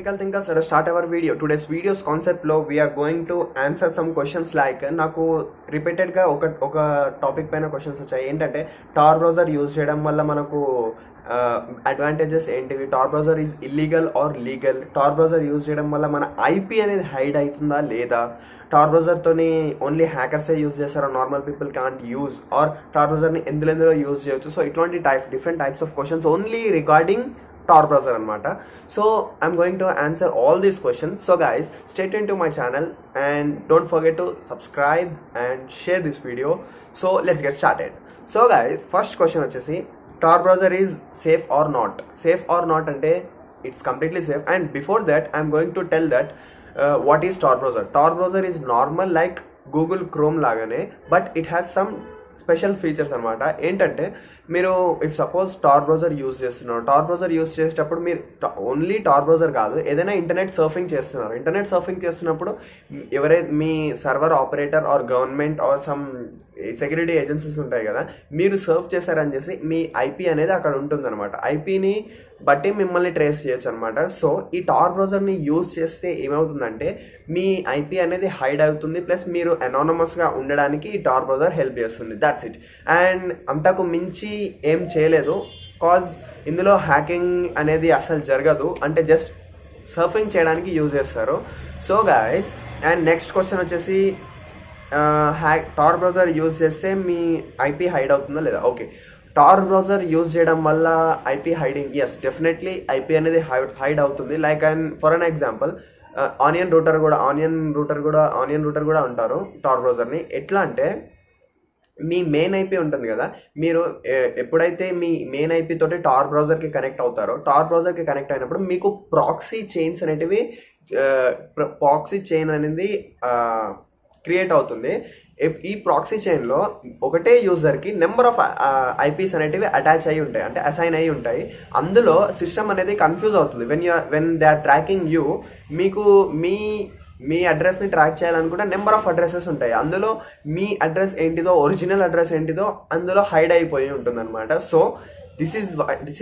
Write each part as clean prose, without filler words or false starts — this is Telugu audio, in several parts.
Critical thinkers, let us start our video. Today's video's concept lo we are going to answer some questions like నాకు రిపీటెడ్ గా ఒక టాపిక్ పైన క్వశ్చన్స్ వచ్చాయి. ఏంటంటే టార్ బ్రౌజర్ యూజ్ చేయడం వల్ల మనకు అడ్వాంటేజెస్ ఏంటివి, Tor browser is illegal or legal, Tor browser use చేయడం వల్ల మన ఐపీ అనేది హైడ్ అవుతుందా లేదా, టార్ బ్రౌజర్తోని ఓన్లీ హ్యాకర్సే యూజ్ చేస్తారా, normal people can't use, or Tor బ్రౌజర్ని ఎందులో యూజ్ చేయొచ్చు. సో ఇట్లాంటి different types of questions only regarding TOR browser anamata. So I'm going to answer all these questions. So guys, stay tuned to my channel and don't forget to subscribe and share this video. So let's get started. So guys, first question vachesi TOR browser is safe or not. Safe or not ante it's completely safe, and before that I'm going to tell that what is TOR browser. TOR browser is normal like Google Chrome lagane, but it has some special features అనమాట. ఏంటంటే మీరు if suppose Tor browser use చేస్తున్నారు, టార్ బ్రౌజర్ యూజ్ చేసేటప్పుడు మీరు ఓన్లీ టార్ బ్రౌజర్ కాదు, ఏదైనా ఇంటర్నెట్ సర్ఫింగ్ చేస్తున్నారు, ఇంటర్నెట్ సర్ఫింగ్ చేస్తున్నప్పుడు ఎవరైతే మీ server operator or government or some security agencies ఉంటాయి కదా, మీరు సర్వ్ చేశారని చేసి మీ ఐపీ అనేది అక్కడ ఉంటుంది అనమాట. ఐపీని బట్టి మిమ్మల్ని ట్రేస్ చేయొచ్చు అనమాట. సో ఈ టార్ బ్రౌజర్ని యూజ్ చేస్తే ఏమవుతుందంటే మీ ఐపీ అనేది హైడ్ అవుతుంది, ప్లస్ మీరు అనానమస్గా ఉండడానికి ఈ టార్ బ్రౌజర్ హెల్ప్ చేస్తుంది. That's it. అండ్ అంతకు మించి ఏం చేయలేదు, కాజ్ ఇందులో హ్యాకింగ్ అనేది అసలు జరగదు, అంటే జస్ట్ సర్ఫింగ్ చేయడానికి యూజ్ చేస్తారు. So guys, and next question వచ్చేసి టార్ బ్రౌజర్ యూజ్ చేస్తే మీ ఐపీ హైడ్ అవుతుందా లేదా. ఓకే, టార్ బ్రౌజర్ యూజ్ చేయడం వల్ల IP hiding, yes definitely IP అనేది హైడ్ అవుతుంది. Like and for an example onion router కూడా అంటారు టార్ బ్రౌజర్ని. ఎట్లా అంటే మీ మెయిన్ ఐపీ ఉంటుంది కదా, మీరు ఎప్పుడైతే మీ మెయిన్ ఐపీ తోటి టార్ బ్రౌజర్కి కనెక్ట్ అవుతారో, టార్ బ్రౌజర్కి కనెక్ట్ అయినప్పుడు మీకు ప్రాక్సీ చైన్ అనేది క్రియేట్ అవుతుంది. ఈ ప్రాక్సీ చైన్లో ఒకటే యూజర్కి నెంబర్ ఆఫ్ ఐపీస్ అనేటివి అటాచ్ అయి ఉంటాయి, అంటే అసైన్ అయి ఉంటాయి. అందులో సిస్టమ్ అనేది కన్ఫ్యూజ్ అవుతుంది. When they are tracking you, మీకు మీ అడ్రస్ని ట్రాక్ చేయాలనుకుంటే నెంబర్ ఆఫ్ అడ్రసెస్ ఉంటాయి. అందులో మీ అడ్రస్ ఏంటిదో, ఒరిజినల్ అడ్రస్ ఏంటిదో అందులో హైడ్ అయిపోయి ఉంటుంది అనమాట. So this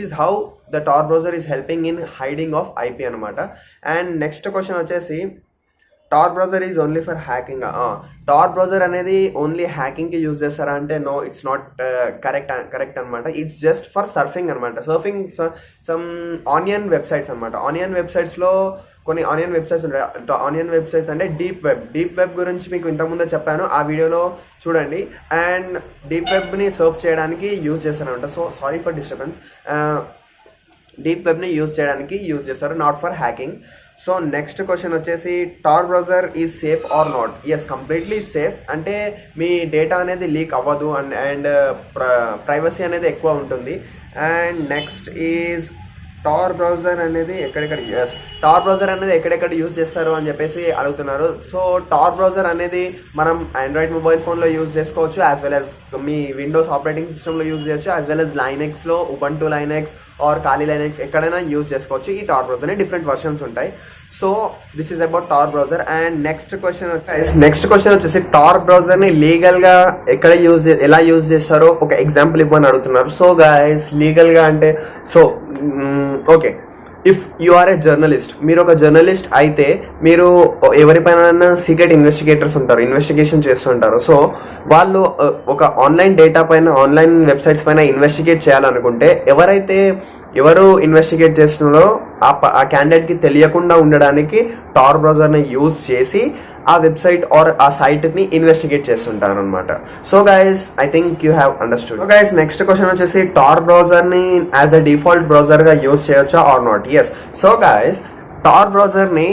is how the Tor browser is helping in hiding of IP అనమాట. అండ్ నెక్స్ట్ క్వశ్చన్ వచ్చేసి Tor browser is only for hacking. Tor browser అనేది ఓన్లీ హ్యాకింగ్కి యూజ్ చేస్తారా అంటే నో, ఇట్స్ నాట్ కరెక్ట్ అనమాట. ఇట్స్ జస్ట్ ఫర్ సర్ఫింగ్ అనమాట. సర్ఫింగ్ సమ్ ఆనియన్ వెబ్సైట్స్ అనమాట. ఆనియన్ వెబ్సైట్స్లో కొన్ని ఆనియన్ వెబ్సైట్స్ ఉంటాయి. ఆనియన్ వెబ్సైట్స్ అంటే డీప్ వెబ్ గురించి మీకు ఇంతకుముందే చెప్పాను, ఆ వీడియోలో చూడండి. అండ్ డీప్ వెబ్ని సర్ఫ్ చేయడానికి యూజ్ చేస్తారనమాట. So sorry for disturbance. Deep వెబ్ని యూజ్ చేయడానికి యూజ్ చేస్తారు, not for hacking. So next question వచ్చేసి Tor browser is safe or not. Yes, completely safe. అంటే మీ డేటా అనేది లీక్ అవ్వదు అండ్ ప్రైవసీ అనేది ఎక్కువ ఉంటుంది. And next is torr browser అనేది ఎక్కడెక్కడ యూజ్ చేస్తారు అని చెప్పేసి అడుగుతున్నారు. సో టార్ బ్రౌజర్ అనేది మనం ఆండ్రాయిడ్ మొబైల్ ఫోన్లో యూజ్ చేసుకోవచ్చు, యాజ్ వెల్ యాజ్ మీ విండోస్ ఆపరేటింగ్ సిస్టంలో యూజ్ చేయొచ్చు, యాజ్ వెల్ యాజ్ లైనెక్స్లో Ubuntu Linux or Kali Linux ఎక్కడైనా యూజ్ చేసుకోవచ్చు. ఈ టార్ బ్రౌజర్ని డిఫరెంట్ వర్షన్స్ ఉంటాయి. So this is about Tor browser. And next question వచ్చేసి టార్ బ్రౌజర్ని లీగల్గా ఎలా యూజ్ చేస్తారో ఒక ఎగ్జాంపుల్ ఇవ్వని అడుగుతున్నారు. సో గైస్, లీగల్గా అంటే okay, if you are a journalist, మీరు ఒక జర్నలిస్ట్ అయితే మీరు ఎవరిపైన సీక్రెట్ ఇన్వెస్టిగేటర్స్ ఉంటారు, ఇన్వెస్టిగేషన్ చేస్తుంటారు. సో వాళ్ళు ఒక ఆన్లైన్ డేటా పైన, ఆన్లైన్ వెబ్సైట్స్ పైన ఇన్వెస్టిగేట్ చేయాలనుకుంటే ఎవరు ఇన్వెస్టిగేట్ చేస్తున్నారో ఆ క్యాండిడేట్కి తెలియకుండా ఉండడానికి టార్ బ్రౌజర్ని యూజ్ చేసి ఆ వెబ్సైట్ ఆర్ ఆ సైట్ని ఇన్వెస్టిగేట్ చేస్తుంటారు అనమాట. So guys, I think you have understood. So guys, next question వచ్చేసి టార్ బ్రౌజర్ని యాజ్ అ డిఫాల్ట్ బ్రౌజర్గా యూజ్ చేయొచ్చా or not. Yes. So guys, Tor బ్రౌజర్ని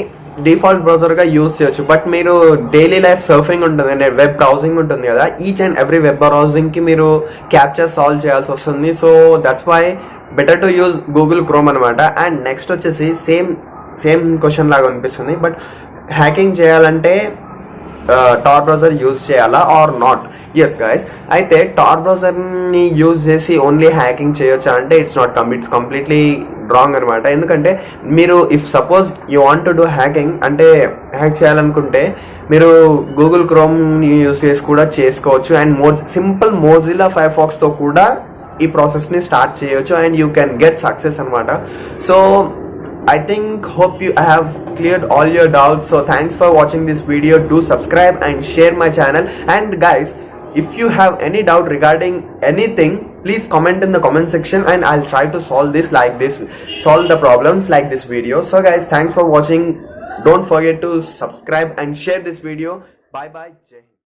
డిఫాల్ట్ బ్రౌజర్గా యూజ్ చేయొచ్చు, బట్ మీరు డైలీ లైఫ్ సర్ఫింగ్ ఉంటుంది, వెబ్ బ్రౌజింగ్ ఉంటుంది కదా, ఈచ్ అండ్ ఎవ్రీ వెబ్ బ్రౌజింగ్కి మీరు క్యాప్చర్ సాల్వ్ చేయాల్సి వస్తుంది. So that's why better to use Google Chrome అనమాట. అండ్ నెక్స్ట్ వచ్చేసి సేమ్ క్వశ్చన్ లాగా అనిపిస్తుంది, బట్ హ్యాకింగ్ చేయాలంటే టార్ బ్రౌజర్ యూజ్ చేయాలా ఆర్ నాట్. ఎస్ గైస్, అయితే టార్ బ్రౌజర్ని యూజ్ చేసి ఓన్లీ హ్యాకింగ్ చేయొచ్చా అంటే ఇట్స్ కంప్లీట్లీ రాంగ్ అనమాట. ఎందుకంటే మీరు if suppose you want to do hacking, అంటే హ్యాక్ చేయాలనుకుంటే మీరు గూగుల్ క్రోమ్ యూజ్ చేసి కూడా చేసుకోవచ్చు. అండ్ సింపుల్ మోజిల్లా ఫైర్ ఫాక్స్తో కూడా ఈ ప్రాసెస్ని స్టార్ట్ చేయొచ్చు and you can get success అనమాట. So I think hope I have cleared all your doubts. So thanks for watching this video. Do subscribe and share my channel. And guys, if you have any doubt regarding anything, please comment in the comment section and I'll try to solve the problems like this video. So guys, thanks for watching. Don't forget to subscribe and share this video. Bye bye. Jai Hind.